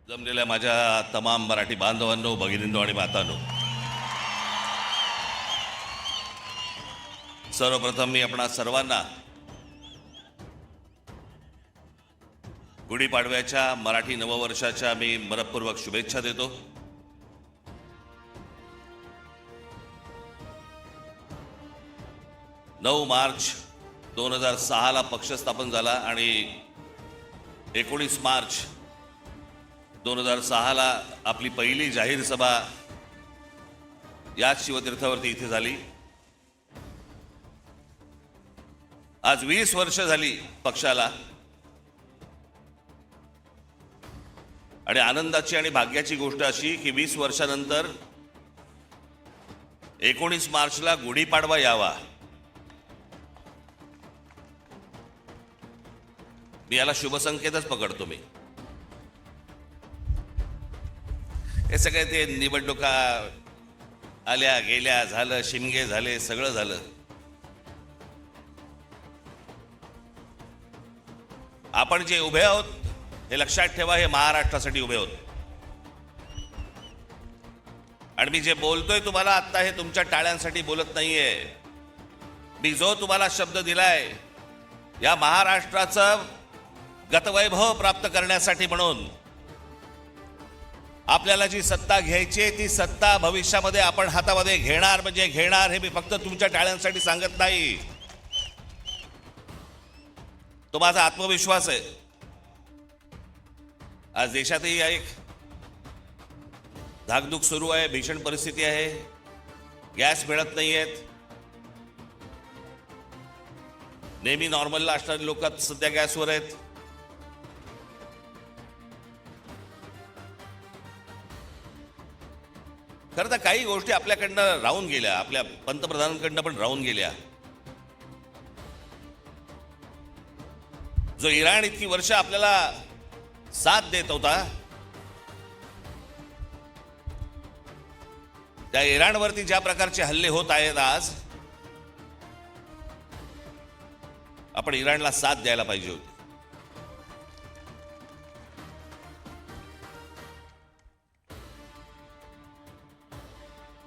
जमलेल्या माझ्या तमाम मराठी बांधवांनो, भगिनींनो आणि मातांनो, सर्वप्रथम मी आपणा सर्वांना गुढीपाडव्याच्या मराठी नववर्षाच्या मी मनपूर्वक शुभेच्छा देतो. मार्च 2006 ला पक्ष स्थापन झाला आणि 19 मार्च 2006 ला आपली पहिली जाहीर सभा याच शिवतीर्थावरती इथे झाली. आज 20 वर्ष झाली पक्षाला आणि आनंदाची आणि भाग्याची गोष्ट अशी की 20 वर्षानंतर 19 मार्चला गुढीपाडवा यावा. मी याला शुभसंकेतच पकडतो. मी हे सगळे ते निवडणुका आल्या गेल्या, झालं, शिमगे झाले, सगळं झालं. आपण जे उभे आहोत हे लक्षात ठेवा, हे महाराष्ट्रासाठी उभे आहोत. आणि मी जे बोलतोय तुम्हाला आता, हे तुमच्या टाळ्यांसाठी बोलत नाहीये. मी जो तुम्हाला शब्द दिलाय या महाराष्ट्राचं गतवैभव प्राप्त करण्यासाठी, म्हणून आपल्याला जी सत्ता घ्यायची आहे ती सत्ता भविष्यामध्ये आपण हातामध्ये घेणार म्हणजे घेणार. हे मी फक्त तुमच्या टाळ्यांसाठी सांगत नाही, तो माझा आत्मविश्वास आहे. आज देशातही एक धाकधूक सुरू आहे, भीषण परिस्थिती आहे, गॅस मिळत नाहीयेत. नेहमी नॉर्मलला असणारी लोक सध्या गॅसवर आहेत. खरं तर काही गोष्टी आपल्याकडनं राहून गेल्या, आपल्या पंतप्रधानांकडनं पण राहून गेल्या. जो इराण इतकी वर्ष आपल्याला साथ देत होता, त्या इराणवरती ज्या प्रकारचे हल्ले होत आहेत आज, आपण इराणला साथ द्यायला पाहिजे होती.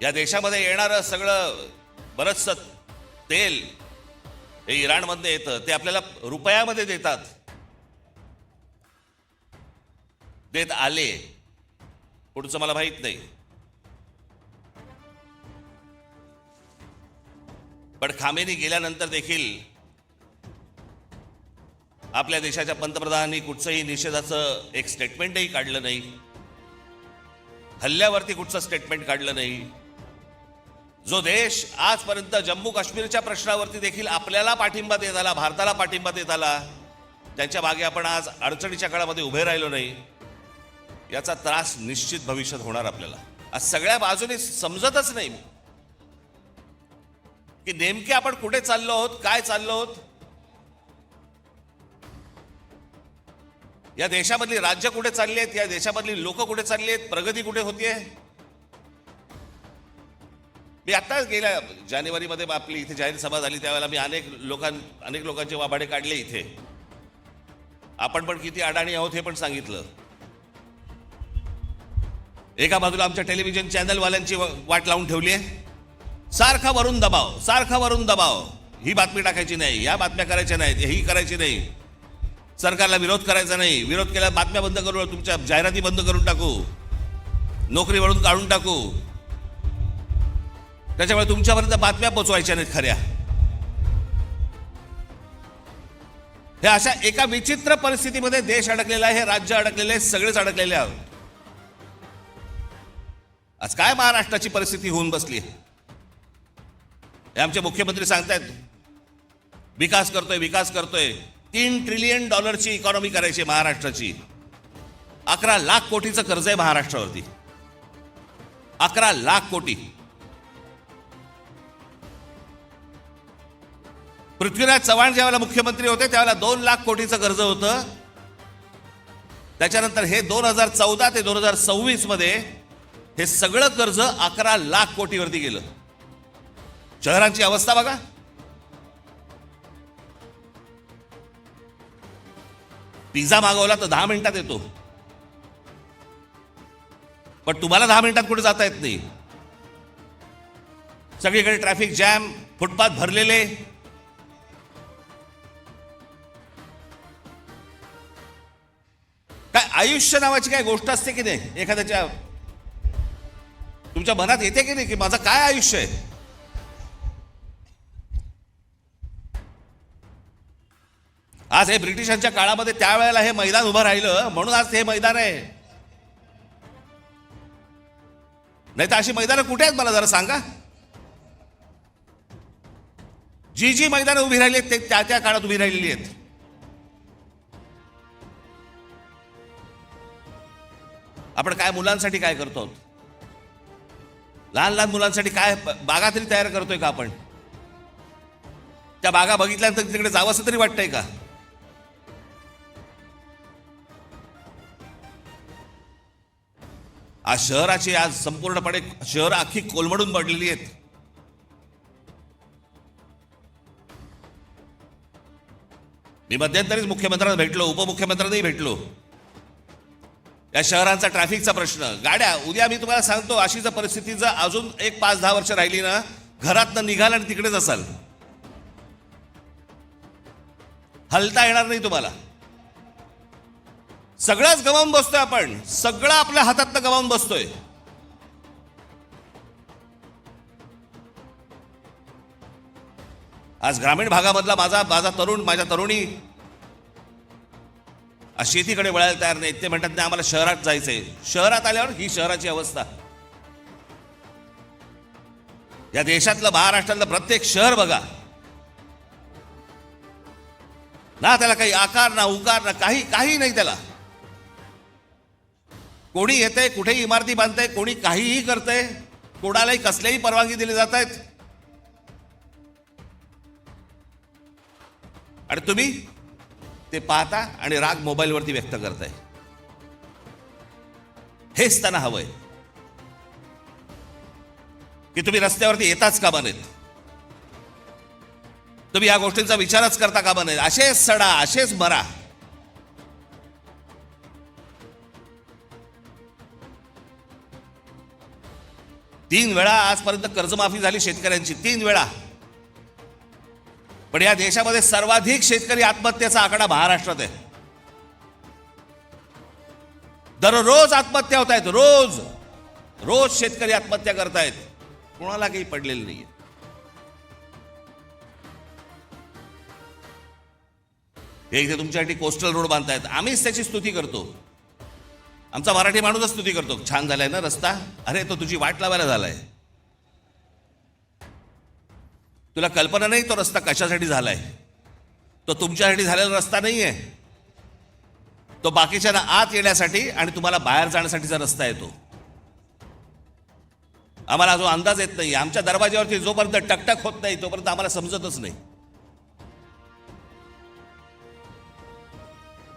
या देशामध्ये येणारं सगळं बरचसं तेल हे इराणमध्ये येतं, ते आपल्याला रुपयामध्ये देतात, देत आले. पुढचं मला माहित नाही, पण खामेनी गेल्यानंतर देखील आपल्या देशाच्या पंतप्रधानांनी कुठचंही निषेधाचं एक स्टेटमेंटही काढलं नाही, हल्ल्यावरती कुठचं स्टेटमेंट काढलं नाही. जो देश आजपर्यंत जम्मू काश्मीरच्या प्रश्नावरती देखील आपल्याला पाठिंबा देत आला, भारताला पाठिंबा देत आला, त्यांच्या मागे आपण आज अडचणीच्या काळामध्ये उभे राहिलो नाही, याचा त्रास निश्चित भविष्यात होणार आपल्याला. आज सगळ्या बाजूने समजतच नाही की नेमके आपण कुठे चाललो आहोत, काय चाललो आहोत. या देशामधली राज्य कुठे चालली आहेत, या देशामधली लोक कुठे चालली आहेत, प्रगती कुठे होतीये. मी आत्ताच गेल्या जानेवारीमध्ये आपली इथे जाहीर सभा झाली, त्यावेळेला मी अनेक लोकांचे वाभाडे काढले इथे. आपण पण किती अडाणी आहोत हे पण सांगितलं. एका बाजूला आमच्या टेलिव्हिजन चॅनलवाल्यांची वाट लावून ठेवली आहे, सारखा वरून दबाव, सारखा वरून दबाव. ही बातमी टाकायची नाही, या बातम्या करायच्या नाहीत, ही करायची नाही, सरकारला विरोध करायचा नाही, विरोध केला बातम्या बंद करू, तुमच्या जाहिराती बंद करून टाकू, नोकरीवरून काढून टाकू. त्याच्यामुळे तुमच्यापर्यंत बातम्या पोचवायच्या नाहीत खऱ्या. हे अशा एका विचित्र परिस्थितीमध्ये देश अडकलेला आहे, हे राज्य अडकलेले आहे, सगळेच अडकलेले आहोत. आज काय महाराष्ट्राची परिस्थिती होऊन बसली आहे. हे आमचे मुख्यमंत्री सांगतायत विकास करतोय, विकास करतोय. $3 ट्रिलियन इकॉनॉमी करायची महाराष्ट्राची. 11 लाख कोटीचं कर्ज आहे महाराष्ट्रावरती, 11 लाख कोटी. पृथ्वीराज चव्हाण ज्यावेळेला मुख्यमंत्री होते त्यावेळेला 2 लाख कोटीचं कर्ज होतं. त्याच्यानंतर हे 2014 ते 2026 मध्ये हे सगळं कर्ज 11 लाख कोटीवरती गेलं. शहरांची अवस्था बघा. पिझ्झा मागवला तर 10 मिनिटात येतो. पण तुम्हाला 10 मिनिटात कुठे जाता येत नाही. सगळीकडे ट्रॅफिक जॅम, फुटपाथ भरलेले. काय आयुष्य नावाची काय गोष्ट असते की नाही? एखाद्याच्या तुमच्या मनात येते की नाही की माझं काय आयुष्य आहे? आज हे ब्रिटिशांच्या काळामध्ये त्यावेळेला हे मैदान उभं राहिलं म्हणून आज हे मैदान आहे. नाही तर अशी मैदानं कुठे आहेत मला जरा सांगा. जी जी मैदानं उभी राहिली आहेत ते त्या त्या काळात उभी राहिलेली आहेत. आपण काय मुलांसाठी काय करतो? लहान लहान मुलांसाठी काय बागा तरी तयार करतोय का आपण? त्या बागा बघितल्यानंतर तिकडे जावं असं तरी वाटतंय का? आज शहराची आज संपूर्णपणे शहर अख्खी कोलमडून पडलेली आहेत. मी मध्यंतरीच मुख्यमंत्र्यांना भेटलो, उपमुख्यमंत्र्यांनाही भेटलो. या शहरांचा ट्रॅफिकचा प्रश्न, गाड्या, उद्या मी तुम्हाला सांगतो अशी जर परिस्थिती जर अजून एक 5-10 वर्ष राहिली ना, घरातनं निघाल आणि तिकडेच असाल, हलता येणार नाही तुम्हाला. सगळंच गमावून बसतोय आपण, सगळं आपल्या हातातनं गमावून बसतोय. आज ग्रामीण भागामधला माझा तरुण, माझ्या तरुणी शेतीकडे वळायला तयार नाहीत. ते म्हणतात नाही आम्हाला शहरात जायचंय. शहरात आल्यावर ही शहराची अवस्था. या देशातलं, महाराष्ट्रातलं प्रत्येक शहर बघा ना, त्याला काही आकार ना उकार ना काही नाही त्याला. कोणी येतंय, कुठेही इमारती बांधतंय, कोणी काहीही करतंय, कोणालाही कसल्याही परवानगी दिली जात आहेत. आणि तुम्ही ते पाहता आणि राग मोबाईलवरती व्यक्त करताय. हेच त्यांना हवंय की तुम्ही रस्त्यावरती येताच कामा नयेत, तुम्ही या गोष्टींचा विचारच करता कामा नयेत. असेच सडा, असेच मरा. तीन वेळा आजपर्यंत कर्जमाफी झाली शेतकऱ्यांची, 3 वेळा. पण या देशामध्ये सर्वाधिक शेतकरी आत्महत्येचा आकडा महाराष्ट्रात आहे. दररोज आत्महत्या होत आहेत, रोज शेतकरी आत्महत्या करतायत. कोणाला काही पडलेलं नाहीये. हे इथे तुमच्यासाठी कोस्टल रोड बांधतायत, आम्हीच त्याची स्तुती करतो. आमचा मराठी माणूसच स्तुती करतो, छान झालाय ना रस्ता. अरे तो तुझी वाट लावायला झालाय. तुला कल्पना नाही तो रस्ता कशासाठी झालाय. तो तुमच्यासाठी झालेला रस्ता नाहीये. तो बाकीच्यांना आत येण्यासाठी आणि तुम्हाला बाहेर जाण्यासाठीचा रस्ता आहे तो. आम्हाला जो अंदाज येत नाही, आमच्या दरवाज्यावरती जोपर्यंत टकटक होत नाही तोपर्यंत आम्हाला समजतच नाही.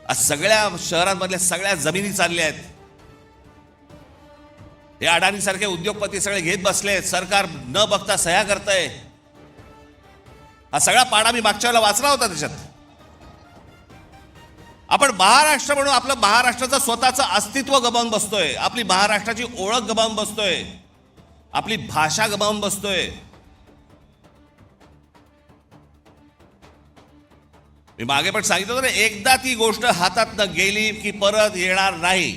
आज सगळ्या शहरांमधल्या सगळ्या जमिनी चालल्या आहेत. हे अडाणी सारखे उद्योगपती सगळे घेत बसले. सरकार न बघता सह्या करतंय. हा सगळा पाडा मी मागच्या वेळेला वाचला होता. त्याच्यात आपण महाराष्ट्र म्हणून आपलं महाराष्ट्राचं स्वतःचं अस्तित्व गमावून बसतोय. आपली महाराष्ट्राची ओळख गमावून बसतोय. आपली भाषा गमावून बसतोय. मी मागे पण सांगितलं होतं ना, एकदा ती गोष्ट हातातनं गेली की परत येणार नाही.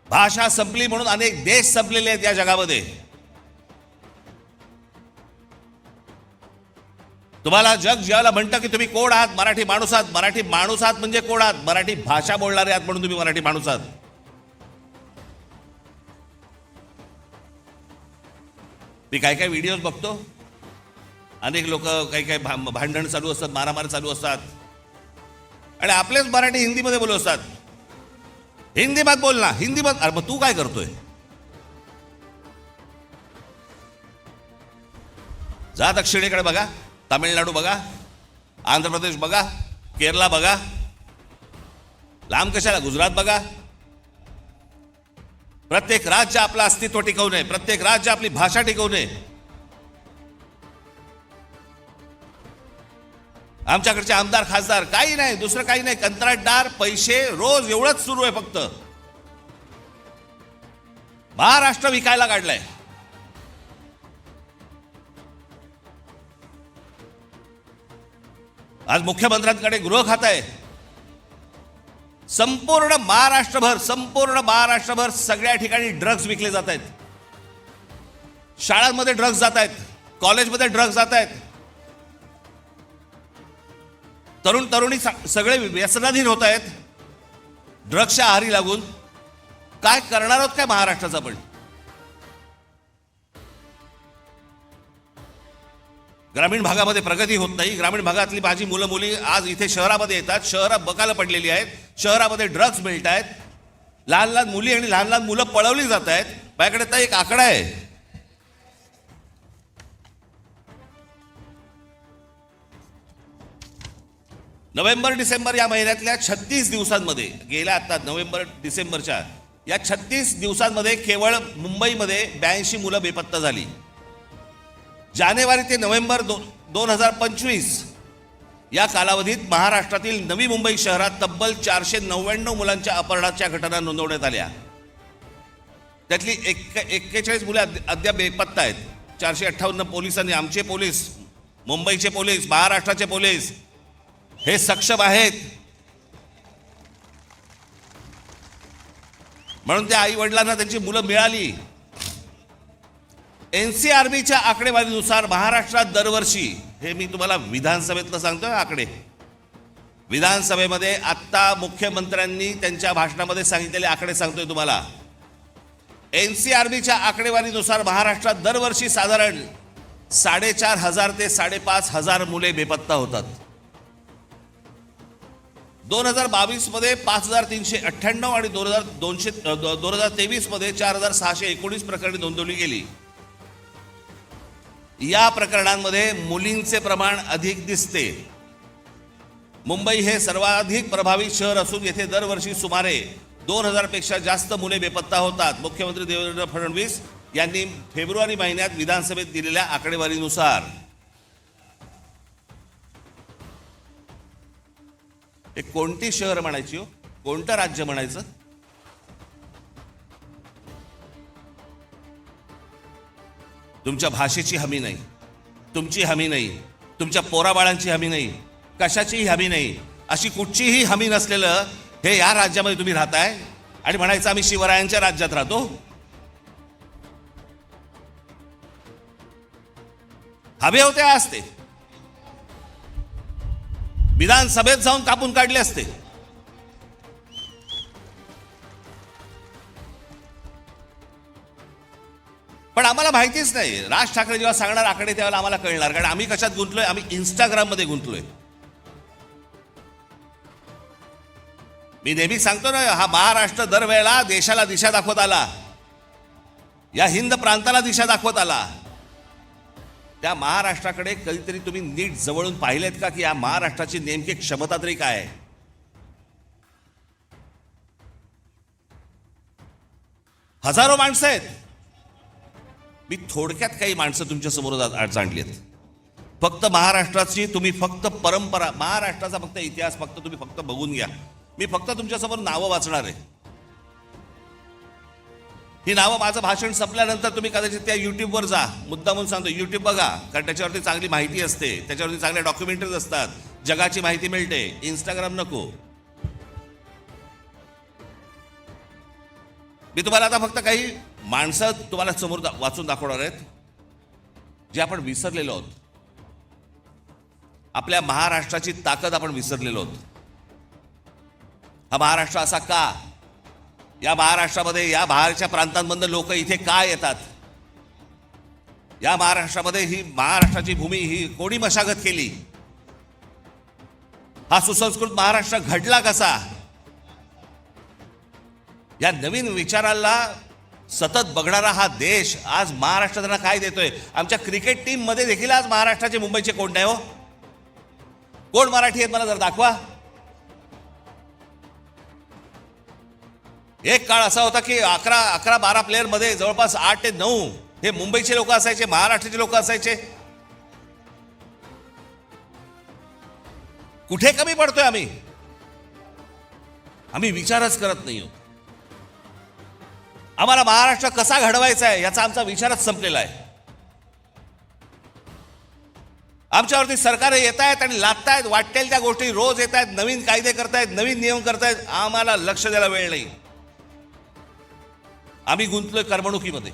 भाषा संपली म्हणून अनेक देश संपलेले आहेत या जगामध्ये. तुम्हाला जग ज्याला म्हणतं की तुम्ही कोण आहात, मराठी माणूस आहात. मराठी माणूस आहात म्हणजे कोण आहात? मराठी भाषा बोलणारे आहात म्हणून तुम्ही मराठी माणूस आहात. मी काय काय व्हिडिओज बघतो, अनेक लोक काही भांडण चालू असतात, मारामारी चालू असतात आणि आपलेच मराठी हिंदीमध्ये बोलत असतात. हिंदी मत बोल ना, हिंदी मत. अरे मग तू काय करतोय? जा दक्षिणेकडे बघा, तामिळनाडू बघा, आंध्र प्रदेश बघा, केरला बघा, लांब कशाला गुजरात बघा. प्रत्येक राज्य आपलं अस्तित्व टिकवणे, प्रत्येक राज्य आपली भाषा टिकवणे. आमच्याकडचे आमदार खासदार काही नाही, दुसरं काही नाही, कंत्राटदार, पैसे, रोज एवढंच सुरू आहे फक्त. महाराष्ट्र विकायला काढलाय. आज मुख्यमंत्र्यांकडे गृह खातं आहे. संपूर्ण महाराष्ट्रभर सगळ्या ठिकाणी ड्रग्ज विकले जात आहेत. शाळांमध्ये ड्रग्ज जात आहेत, कॉलेजमध्ये ड्रग्ज जात आहेत. तरुण तरुणी सगळे व्यसनाधीन होत आहेत ड्रग्सच्या आहारी लागून. काय करणार आहोत काय महाराष्ट्राचं आपण? ग्रामीण भागामध्ये प्रगती होत नाही. ग्रामीण भागातली माझी मुलं मुली आज इथे शहरामध्ये येतात, शहरात बकाला पडलेली आहेत, शहरामध्ये ड्रग्ज मिळत आहेत, लहान लहान मुली आणि लहान लहान मुलं पळवली जात आहेत. माझ्याकडे तर एक आकडा आहे, नोव्हेंबर डिसेंबर या महिन्यातल्या 36 दिवसांमध्ये, गेल्या आता नोव्हेंबर डिसेंबरच्या या 36 दिवसांमध्ये केवळ मुंबईमध्ये 82 मुलं बेपत्ता झाली. जानेवारी ते नोव्हेंबर 2025 या कालावधीत महाराष्ट्रातील नवी मुंबई शहरात तब्बल 499 मुलांच्या अपहरणाच्या घटना नोंदवण्यात आल्या. त्यातली 41 मुले अद्याप बेपत्ता आहेत. 458 पोलिसांनी, आमचे पोलीस, मुंबईचे पोलीस, महाराष्ट्राचे पोलीस हे सक्षम आहेत. म्हणून त्या आई वडिलांना त्यांची मुलं मिळाली. NCRBच्या आकडेवारीनुसार महाराष्ट्रात दरवर्षी, हे मी तुम्हाला विधानसभेतलं सांगतोय आकडे, विधानसभेमध्ये आत्ता मुख्यमंत्र्यांनी त्यांच्या भाषणामध्ये सांगितलेले आकडे सांगतोय तुम्हाला. NCRBच्या आकडेवारीनुसार महाराष्ट्रात दरवर्षी साधारण 4,500 ते 5,500 मुले बेपत्ता होतात. 2022 मध्ये 5,398 आणि 2023 मध्ये 4,619 प्रकरणे नोंदवली गेली. या प्रकरणांमध्ये मुलींचे प्रमाण अधिक दिसते. मुंबई हे सर्वाधिक प्रभावित शहर असून येथे दरवर्षी सुमारे 2,000 पेक्षा जास्त मुले बेपत्ता होतात. मुख्यमंत्री देवेंद्र फडणवीस यांनी फेब्रुवारी महिन्यात विधानसभेत दिलेल्या आकडेवारीनुसार. हे कोणती शहर म्हणायची हो, कोणतं राज्य म्हणायचं? तुमच्या भाषेची हमी नाही, तुमची हमी नाही, तुमच्या पोराबाळांची हमी नाही, कशाचीही हमी नाही. अशी कुठचीही हमी नसलेलं हे या राज्यामध्ये तुम्ही राहताय आणि म्हणायचं आम्ही शिवरायांच्या राज्यात राहतो. हवे होते असते, विधानसभेत जाऊन कापून काढले असते. पण आम्हाला माहितीच नाही. राज ठाकरे जेव्हा सांगणार आकडे त्यावेळेला आम्हाला कळणार, कारण आम्ही कशात गुंतलोय? आम्ही इंस्टाग्राममध्ये गुंतलोय. मी नेहमी सांगतो ना, हा महाराष्ट्र दरवेळेला देशाला दिशा दाखवत आला, या हिंद प्रांताला दिशा दाखवत आला. त्या महाराष्ट्राकडे कधीतरी तुम्ही नीट जवळून पाहिलेत का की या महाराष्ट्राची नेमकी क्षमता तरी काय आहे? हजारो माणसं आहेत. मी थोडक्यात काही माणसं तुमच्या समोर जाणलीत. फक्त महाराष्ट्राची तुम्ही फक्त परंपरा, महाराष्ट्राचा फक्त इतिहास फक्त तुम्ही फक्त बघून घ्या. मी फक्त तुमच्यासमोर नावं वाचणार आहे. ही नावं माझं भाषण संपल्यानंतर तुम्ही कदाचित त्या युट्यूबवर जा. मुद्दा म्हणून सांगतो, युट्यूब बघा, कारण त्याच्यावरती चांगली माहिती असते, त्याच्यावरती चांगल्या डॉक्युमेंटरीज असतात, जगाची माहिती मिळते. इंस्टाग्राम नको. मी तुम्हाला आता फक्त काही माणसं तुम्हाला समोर वाचून दाखवणार आहेत जे आपण विसरलेलो आहोत. आपल्या महाराष्ट्राची ताकद आपण विसरलेलो आहोत. हा महाराष्ट्र असा का? या महाराष्ट्रामध्ये, या बाहेरच्या प्रांतांमधून लोक इथे का येतात? या महाराष्ट्रामध्ये ही महाराष्ट्राची भूमी ही कोणी मशागत केली? हा सुसंस्कृत महाराष्ट्र घडला कसा? या नवीन विचाराला सतत बघणारा हा देश आज महाराष्ट्राला काय देतोय? आमच्या क्रिकेट टीम मध्ये देखील आज महाराष्ट्राचे, मुंबईचे कोण नाही हो? कोण मराठी आहेत मला जर दाखवा. एक काळ असा होता की 11-12 प्लेयर मध्ये जवळपास 8 ते 9 हे मुंबईचे लोक असायचे, महाराष्ट्राचे लोक असायचे. कुठे कमी पडतोय आम्ही? आम्ही विचारच करत नाही. आम्हाला महाराष्ट्र कसा घडवायचा आहे याचा आमचा विचारच संपलेला आहे. आमच्यावरती सरकार येत आहेत आणि लादतायत, वाटेल त्या गोष्टी रोज येत आहेत, नवीन कायदे करतायत, नवीन नियम करतायत. आम्हाला लक्ष द्यायला वेळ नाही. आम्ही गुंतलोय करमणुकीमध्ये.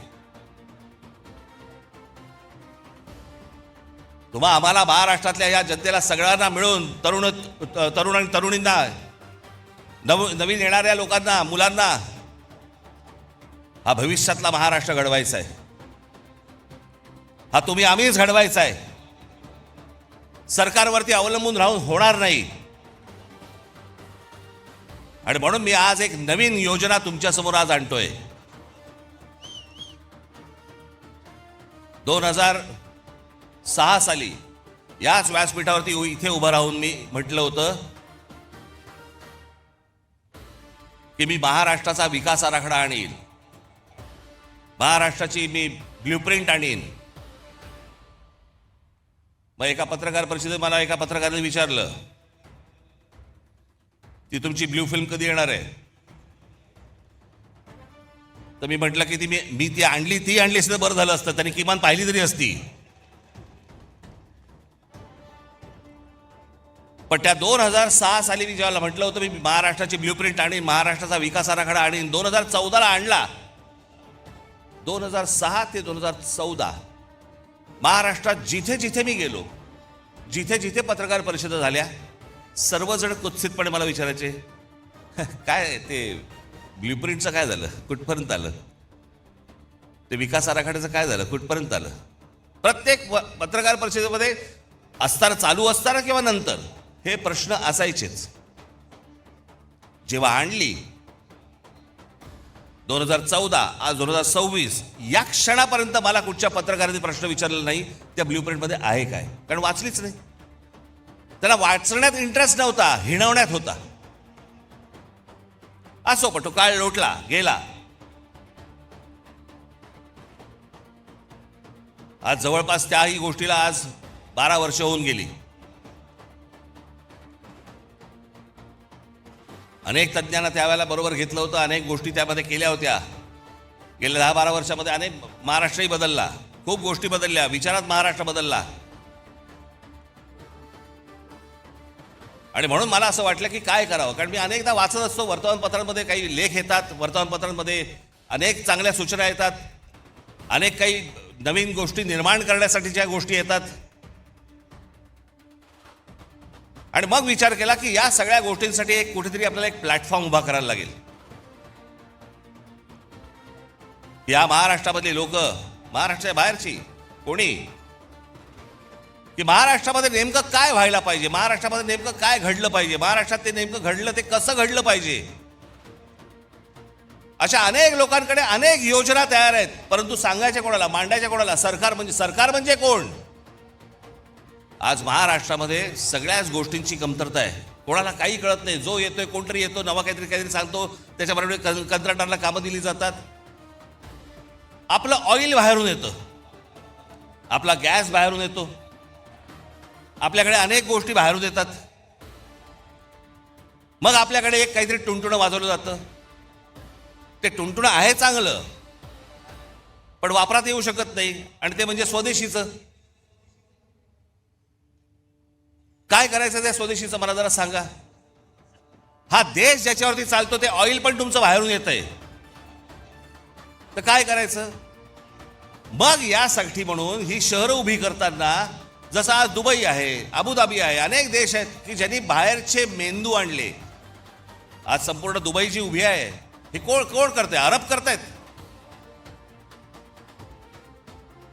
तुम्हा आम्हाला महाराष्ट्रातल्या या जनतेला सगळ्यांना मिळून तरुण आणि तरुणींना, नवीन येणाऱ्या लोकांना, मुलांना हा भविष्यातला महाराष्ट्र घडवायचा आहे. हा तुम्ही आम्हीच घडवायचा आहे. सरकारवरती अवलंबून राहून होणार नाही. आणि म्हणून मी आज एक नवीन योजना तुमच्या समोर आज आणतोय. 2006 साली याच व्यासपीठावरती इथे उभं राहून मी म्हटलं होतं की मी महाराष्ट्राचा विकास आराखडा आणीन, महाराष्ट्राची मी ब्ल्यूप्रिंट आणीन. मग एका पत्रकार परिषदेत मला एका पत्रकाराने विचारलं ती तुमची ब्ल्यू फिल्म कधी येणार आहे? तर मी म्हटलं की मी ती आणली असतं बरं झालं असतं, त्यांनी किमान पाहिली तरी असती. पण त्या 2006 साली मी जेव्हा म्हटलं होतं मी महाराष्ट्राची ब्ल्यूप्रिंट आणीन, महाराष्ट्राचा विकास आराखडा आणीन, 2014ला आणला. 2006 ते 2014 महाराष्ट्रात जिथे जिथे मी गेलो, जिथे जिथे पत्रकार परिषदा झाल्या, सर्वजण कुत्सितपणे मला विचारायचे काय ते ब्ल्यूप्रिंटचं काय झालं, कुठपर्यंत आलं, ते विकास आराखड्याचं काय झालं, कुठपर्यंत आलं. प्रत्येक पत्रकार परिषदेमध्ये असताना, चालू असताना किंवा नंतर हे प्रश्न असायचेच. जेव्हा आणली 2014, आज 2026, या क्षणापर्यंत मला कुठच्या पत्रकारांनी प्रश्न विचारलेला नाही त्या ब्ल्यूप्रिंटमध्ये आहे काय, कारण वाचलीच नाही. त्याला वाचण्यात इंटरेस्ट नव्हता, हिणवण्यात होता. असो, पण तो काळ लोटला गेला. आज जवळपास त्याही गोष्टीला आज 12 वर्ष होऊन गेली. अनेक तज्ज्ञांना त्यावेळेला बरोबर घेतलं होतं, अनेक गोष्टी त्यामध्ये केल्या होत्या. गेल्या 10-12 वर्षामध्ये अनेक महाराष्ट्रही बदलला, खूप गोष्टी बदलल्या, विचारात महाराष्ट्र बदलला. आणि म्हणून मला असं वाटलं की काय करावं, कारण मी अनेकदा वाचत असतो वर्तमानपत्रांमध्ये, काही लेख येतात वर्तमानपत्रांमध्ये, अनेक चांगल्या सूचना येतात, अनेक काही नवीन गोष्टी निर्माण करण्यासाठीच्या गोष्टी येतात. आणि मग विचार केला की या सगळ्या गोष्टींसाठी एक कुठेतरी आपल्याला एक प्लॅटफॉर्म उभा करायला लागेल. या महाराष्ट्रामधली लोक, महाराष्ट्राच्या बाहेरची कोणी, की महाराष्ट्रामध्ये नेमकं काय व्हायला पाहिजे, महाराष्ट्रामध्ये नेमकं काय घडलं पाहिजे, महाराष्ट्रात ते नेमकं घडलं ते कसं घडलं पाहिजे, अशा अनेक लोकांकडे अनेक योजना तयार आहेत. परंतु सांगायच्या कोणाला, मांडायच्या कोणाला? सरकार म्हणजे कोण? आज महाराष्ट्रामध्ये सगळ्याच गोष्टींची कमतरता आहे. कोणाला काही कळत नाही. जो येतोय, कोणतरी येतो, नवा काहीतरी सांगतो, त्याच्याबरोबर कंत्राटदाराला कामं दिली जातात. आपलं ऑइल बाहेरून येतं, आपला गॅस बाहेरून येतो, आपल्याकडे अनेक गोष्टी बाहेरून येतात. मग आपल्याकडे एक काहीतरी टुणटुणं वाजवलं जातं. ते टुणटुणं आहे चांगलं, पण वापरात येऊ शकत नाही, आणि ते म्हणजे स्वदेशीचं. काय करायचं त्या स्वदेशीचं मला जरा सांगा. हा देश ज्याच्यावरती चालतो ते ऑइल पण तुमचं बाहेरून येत आहे, तर काय करायचं? मग यासाठी म्हणून ही शहरं उभी करताना, जसं आज दुबई आहे, अबुधाबी आहे, अनेक देश आहेत की ज्यांनी बाहेरचे मेंदू आणले. आज संपूर्ण दुबई जी उभी आहे हे कोण करते? अरब करतायत,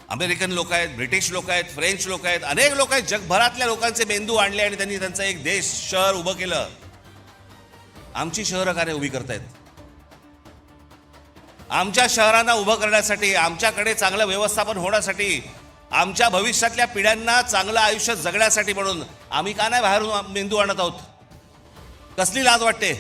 अमेरिकन लोक आहेत, ब्रिटिश लोक आहेत, फ्रेंच लोक आहेत, अनेक लोक आहेत. जगभरातल्या लोकांचे मेंदू आणले आणि त्यांनी त्यांचं एक देश, शहर उभं केलं. आमची शहरं काय उभी करतायत? आमच्या शहरांना उभं करण्यासाठी, आमच्याकडे चांगलं व्यवस्थापन होण्यासाठी, आमच्या भविष्यातल्या पिढ्यांना चांगलं आयुष्य जगण्यासाठी म्हणून आम्ही का नाही बाहेरून मेंदू आणत आहोत? कसली लाज वाटते?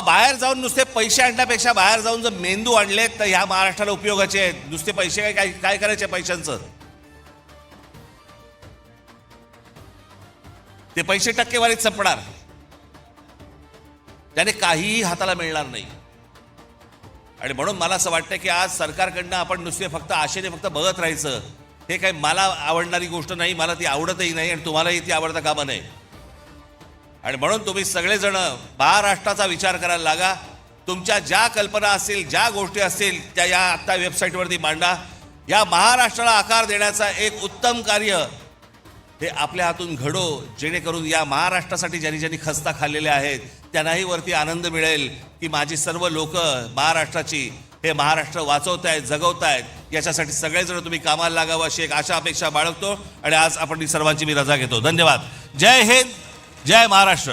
बाहेर जाऊन नुसते पैसे आणण्यापेक्षा बाहेर जाऊन जर मेंदू आणले तर ह्या महाराष्ट्राला उपयोगाचे आहेत. नुसते पैसे काय करायचे पैशांचं? ते पैसे टक्केवारीत संपणार, त्याने काहीही हाताला मिळणार नाही. आणि म्हणून मला असं वाटतं की आज सरकारकडनं आपण नुसते फक्त आशेने फक्त बघत राहायचं, हे काही मला आवडणारी गोष्ट नाही, मला ती आवडतही नाही आणि तुम्हालाही ती आवडता कामा नये. आणि म्हणून तुम्ही सगळेजण महाराष्ट्राचा विचार करायला लागा. तुमच्या ज्या कल्पना असतील, ज्या गोष्टी असतील, त्या या आत्ता वेबसाईटवरती मांडा. या महाराष्ट्राला आकार देण्याचा एक उत्तम कार्य हे आपल्या हातून घडो, जेणेकरून या महाराष्ट्रासाठी ज्यांनी ज्यांनी खस्ता खाल्लेल्या आहेत त्यांनाही वरती आनंद मिळेल की माझी सर्व लोक महाराष्ट्राची हे महाराष्ट्र वाचवतायत, जगवतायत. याच्यासाठी सगळेजण तुम्ही कामाला लागावं अशी एक आशा अपेक्षा बाळगतो आणि आज आपण सर्वांची मी रजा घेतो. धन्यवाद. जय हिंद, जय महाराष्ट्र.